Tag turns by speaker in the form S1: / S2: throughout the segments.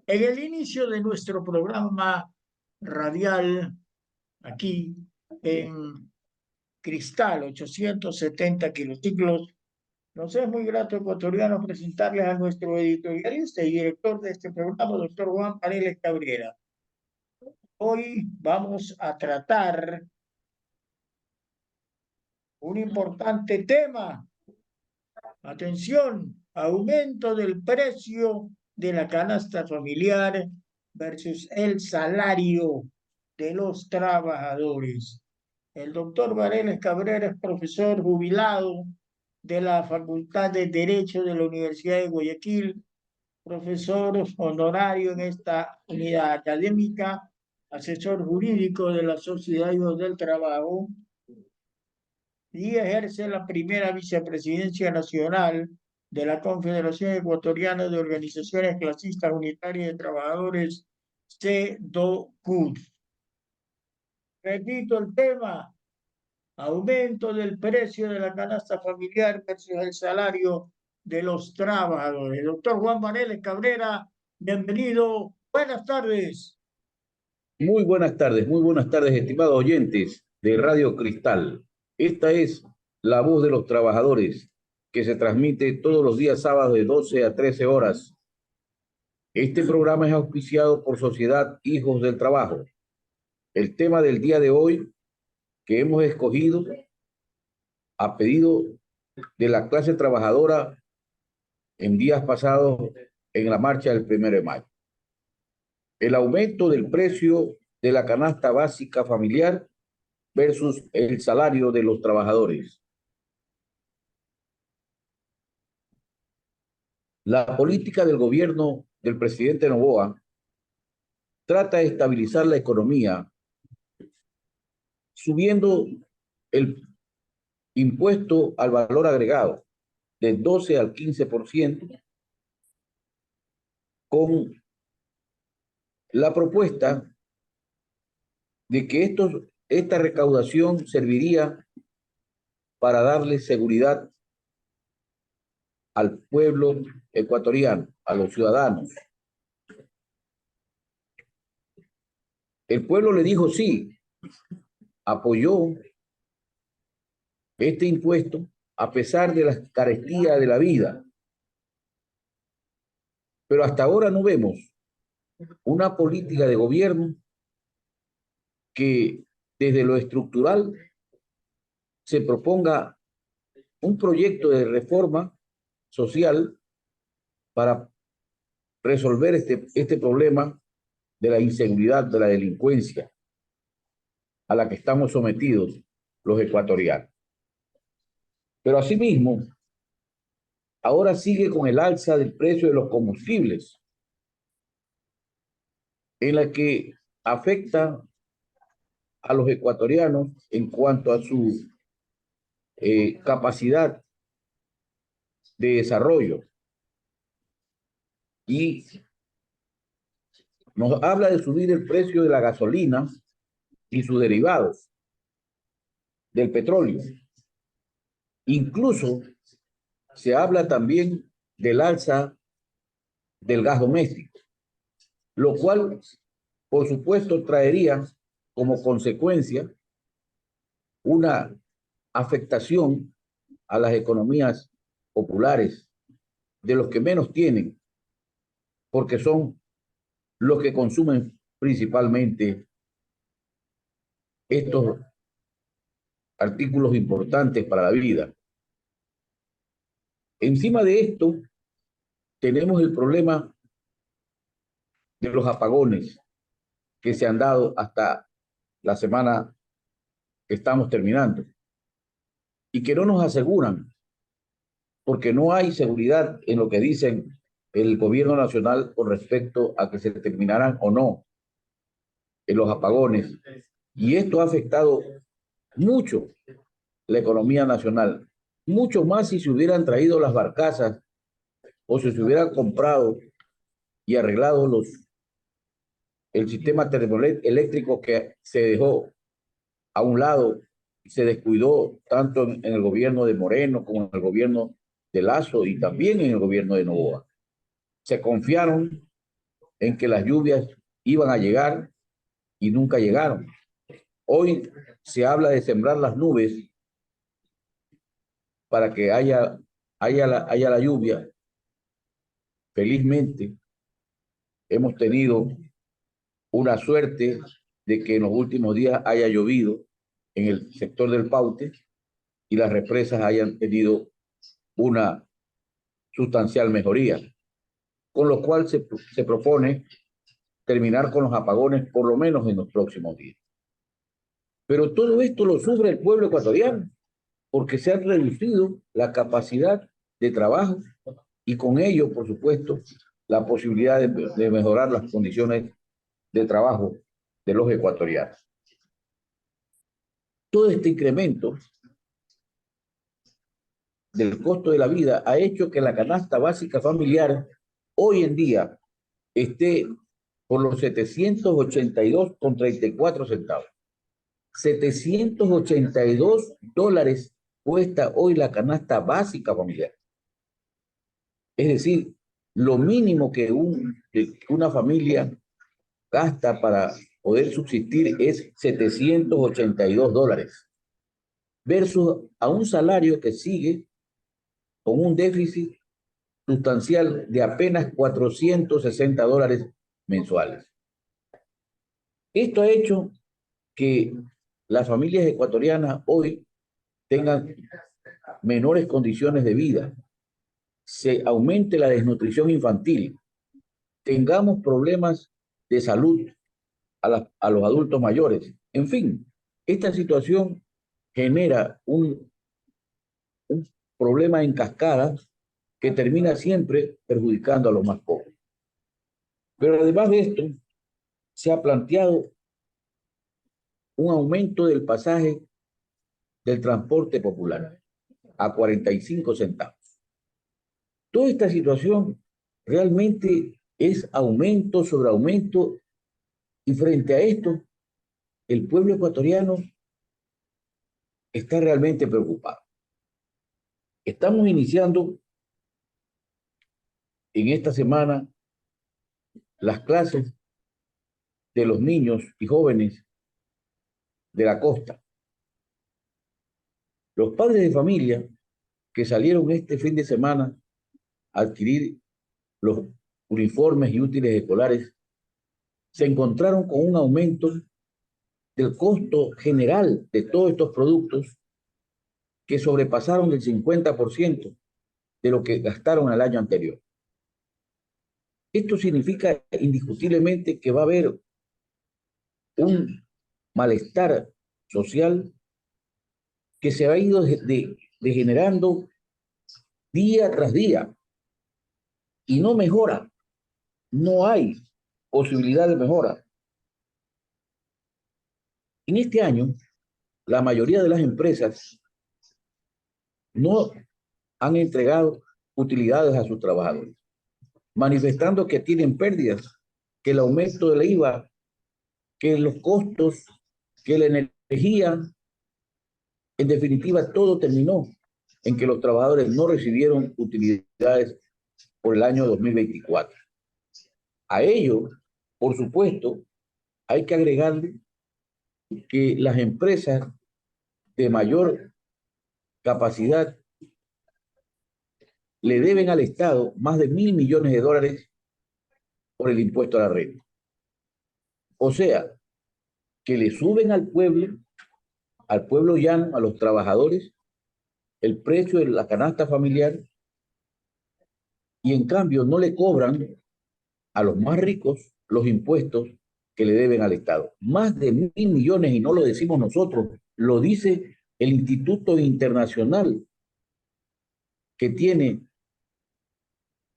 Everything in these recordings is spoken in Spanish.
S1: En el inicio de nuestro programa radial, aquí en Cristal 870 kilociclos, nos es muy grato, ecuatoriano, presentarles a nuestro editorialista y director de este programa, doctor Juan Pareles Cabrera. Hoy vamos a tratar un importante tema. Atención, aumento del precio de la canasta familiar versus el salario de los trabajadores. El doctor Vareles Cabrera es profesor jubilado de la Facultad de Derecho de la Universidad de Guayaquil, profesor honorario en esta unidad académica, asesor jurídico de la Sociedad del Trabajo y ejerce la primera vicepresidencia nacional de la Confederación Ecuatoriana de Organizaciones Clasistas Unitarias de Trabajadores, CEDOCUT. Repito el tema: aumento del precio de la canasta familiar versus el salario de los trabajadores. Doctor Juan Manuel Cabrera, bienvenido. Buenas tardes.
S2: Muy buenas tardes, estimados oyentes de Radio Cristal. Esta es la voz de los trabajadores que se transmite todos los días sábados de 12 a 13 horas. Este programa es auspiciado por Sociedad Hijos del Trabajo. El tema del día de hoy que hemos escogido a pedido de la clase trabajadora en días pasados en la marcha del 1 de mayo. El aumento del precio de la canasta básica familiar versus el salario de los trabajadores. La política del gobierno del presidente Noboa trata de estabilizar la economía subiendo el impuesto al valor agregado de 12 al 15%, con la propuesta de que esta recaudación serviría para darle seguridad al pueblo ecuatoriano, a los ciudadanos. El pueblo le dijo sí, apoyó este impuesto a pesar de la carestía de la vida. Pero hasta ahora no vemos una política de gobierno que desde lo estructural se proponga un proyecto de reforma social para resolver este problema de la inseguridad, de la delincuencia a la que estamos sometidos los ecuatorianos. Pero asimismo, ahora sigue con el alza del precio de los combustibles, en la que afecta a los ecuatorianos en cuanto a su capacidad de desarrollo. Y nos habla de subir el precio de la gasolina y sus derivados, del petróleo. Incluso se habla también del alza del gas doméstico, lo cual, por supuesto, traería como consecuencia una afectación a las economías populares de los que menos tienen, porque son los que consumen principalmente estos artículos importantes para la vida. Encima de esto, tenemos el problema de los apagones que se han dado hasta la semana que estamos terminando y que no nos aseguran, porque no hay seguridad en lo que dicen el gobierno nacional con respecto a que se terminarán o no en los apagones. Y esto ha afectado mucho la economía nacional, mucho más si se hubieran traído las barcazas o si se hubiera comprado y arreglado el sistema termoeléctrico que se dejó a un lado, se descuidó tanto en el gobierno de Moreno como en el gobierno de Lasso y también en el gobierno de Noboa. Se confiaron en que las lluvias iban a llegar y nunca llegaron. Hoy se habla de sembrar las nubes para que haya la lluvia. Felizmente, hemos tenido una suerte de que en los últimos días haya llovido en el sector del Paute y las represas hayan tenido una sustancial mejoría, con lo cual se propone terminar con los apagones por lo menos en los próximos días. Pero todo esto lo sufre el pueblo ecuatoriano, porque se ha reducido la capacidad de trabajo y con ello, por supuesto, la posibilidad de mejorar las condiciones de trabajo de los ecuatorianos. Todo este incremento del costo de la vida ha hecho que la canasta básica familiar hoy en día esté por los 782,34 centavos. $782 cuesta hoy la canasta básica familiar. Es decir, lo mínimo que una familia gasta para poder subsistir es $782, versus a un salario que sigue con un déficit sustancial de apenas $460 mensuales. Esto ha hecho que las familias ecuatorianas hoy tengan menores condiciones de vida, se aumente la desnutrición infantil, tengamos problemas de salud a los adultos mayores. En fin, esta situación genera un problema en cascada que termina siempre perjudicando a los más pobres. Pero además de esto, se ha planteado un aumento del pasaje del transporte popular a 45 centavos. Toda esta situación realmente es aumento sobre aumento, y frente a esto, el pueblo ecuatoriano está realmente preocupado. Estamos iniciando en esta semana las clases de los niños y jóvenes de la costa. Los padres de familia que salieron este fin de semana a adquirir los uniformes y útiles escolares se encontraron con un aumento del costo general de todos estos productos que sobrepasaron el 50% de lo que gastaron el año anterior. Esto significa indiscutiblemente que va a haber un malestar social que se ha ido degenerando día tras día y no mejora, no hay posibilidad de mejora. En este año, la mayoría de las empresas no han entregado utilidades a sus trabajadores, manifestando que tienen pérdidas, que el aumento del IVA, que los costos, que la energía, en definitiva, todo terminó en que los trabajadores no recibieron utilidades por el año 2024. A ello, por supuesto, hay que agregarle que las empresas de mayor capacidad le deben al Estado más de $1.000 millones por el impuesto a la renta. O sea, que le suben al pueblo llano, a los trabajadores, el precio de la canasta familiar, y en cambio no le cobran a los más ricos los impuestos que le deben al Estado. Más de 1.000 millones, y no lo decimos nosotros, lo dice el Instituto Internacional que tiene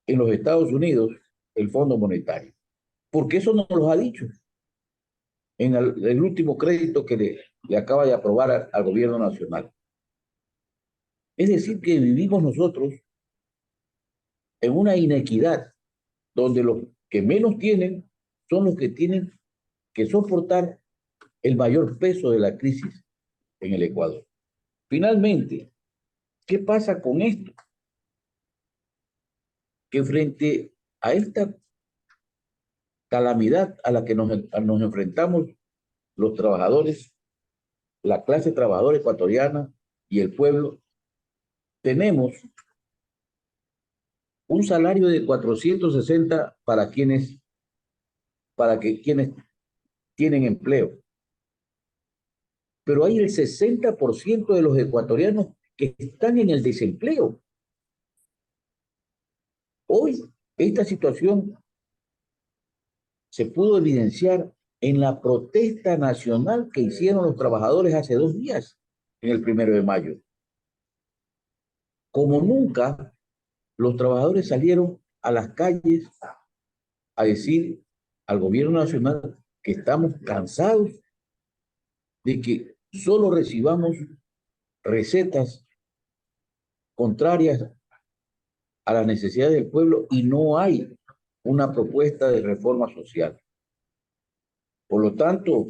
S2: en los Estados Unidos el Fondo Monetario. Porque eso nos lo ha dicho en el último crédito que le acaba de aprobar al gobierno nacional. Es decir, que vivimos nosotros en una inequidad donde los que menos tienen son los que tienen que soportar el mayor peso de la crisis en el Ecuador. Finalmente, ¿qué pasa con esto? Que frente a esta calamidad a la que nos enfrentamos los trabajadores, la clase trabajadora ecuatoriana y el pueblo. Tenemos un salario de 460 para quienes tienen empleo. Pero hay el 60% de los ecuatorianos que están en el desempleo. Hoy, esta situación se pudo evidenciar en la protesta nacional que hicieron los trabajadores hace 2 días, en el 1 de mayo. Como nunca, los trabajadores salieron a las calles a decir al gobierno nacional que estamos cansados de que solo recibamos recetas contrarias a las necesidades del pueblo y no hay una propuesta de reforma social. Por lo tanto,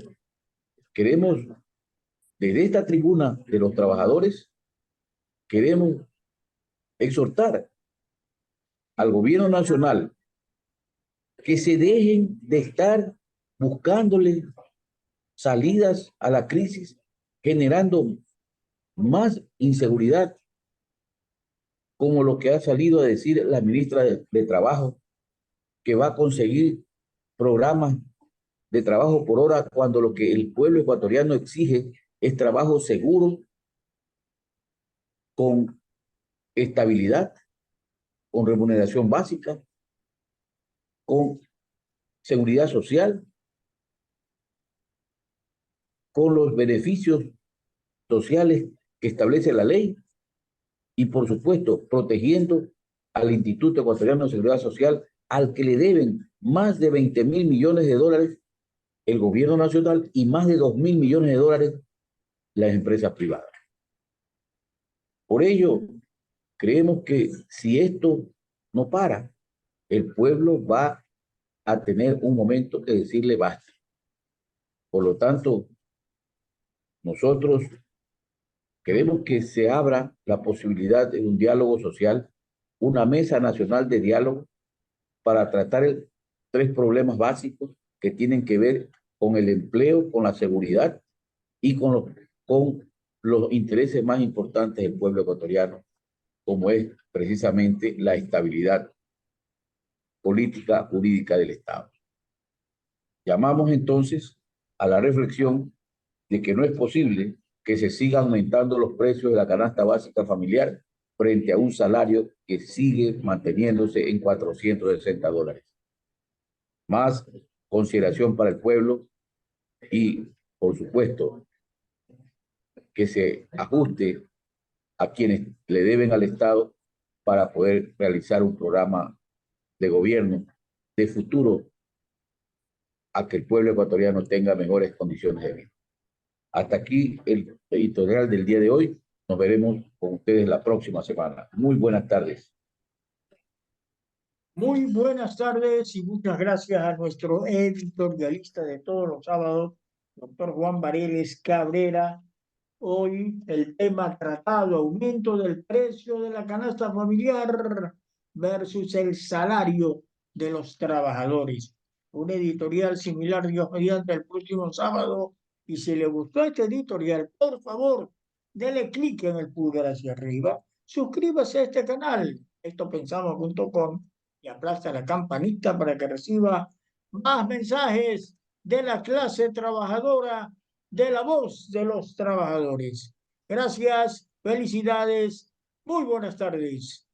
S2: queremos, desde esta tribuna de los trabajadores, queremos exhortar al gobierno nacional que se dejen de estar buscándole salidas a la crisis, generando más inseguridad, como lo que ha salido a decir la ministra de Trabajo, que va a conseguir programas de trabajo por hora, cuando lo que el pueblo ecuatoriano exige es trabajo seguro, con estabilidad, con remuneración básica, con seguridad social, con los beneficios sociales que establece la ley y, por supuesto, protegiendo al Instituto Ecuatoriano de Seguridad Social, al que le deben más de 20.000 millones de dólares el gobierno nacional y más de 2.000 millones de dólares las empresas privadas. Por ello, creemos que si esto no para, el pueblo va a tener un momento que decirle basta. Por lo tanto, nosotros queremos que se abra la posibilidad de un diálogo social, una mesa nacional de diálogo para tratar 3 problemas básicos que tienen que ver con el empleo, con la seguridad y con los intereses más importantes del pueblo ecuatoriano, como es precisamente la estabilidad política, jurídica del Estado. Llamamos entonces a la reflexión de que no es posible que se sigan aumentando los precios de la canasta básica familiar frente a un salario que sigue manteniéndose en $460. Más consideración para el pueblo y, por supuesto, que se ajuste a quienes le deben al Estado para poder realizar un programa de gobierno de futuro a que el pueblo ecuatoriano tenga mejores condiciones de vida. Hasta aquí el editorial del día de hoy. Nos veremos con ustedes la próxima semana. Muy buenas tardes.
S1: Muy buenas tardes y muchas gracias a nuestro editorialista de todos los sábados, doctor Juan Vareles Cabrera. Hoy el tema tratado: aumento del precio de la canasta familiar versus el salario de los trabajadores. Un editorial similar, Dios mediante, el próximo sábado. Y si le gustó este editorial, por favor, dele clic en el pulgar hacia arriba, suscríbase a este canal, estopensamos.com, y aplasta la campanita para que reciba más mensajes de la clase trabajadora, de la voz de los trabajadores. Gracias, felicidades, muy buenas tardes.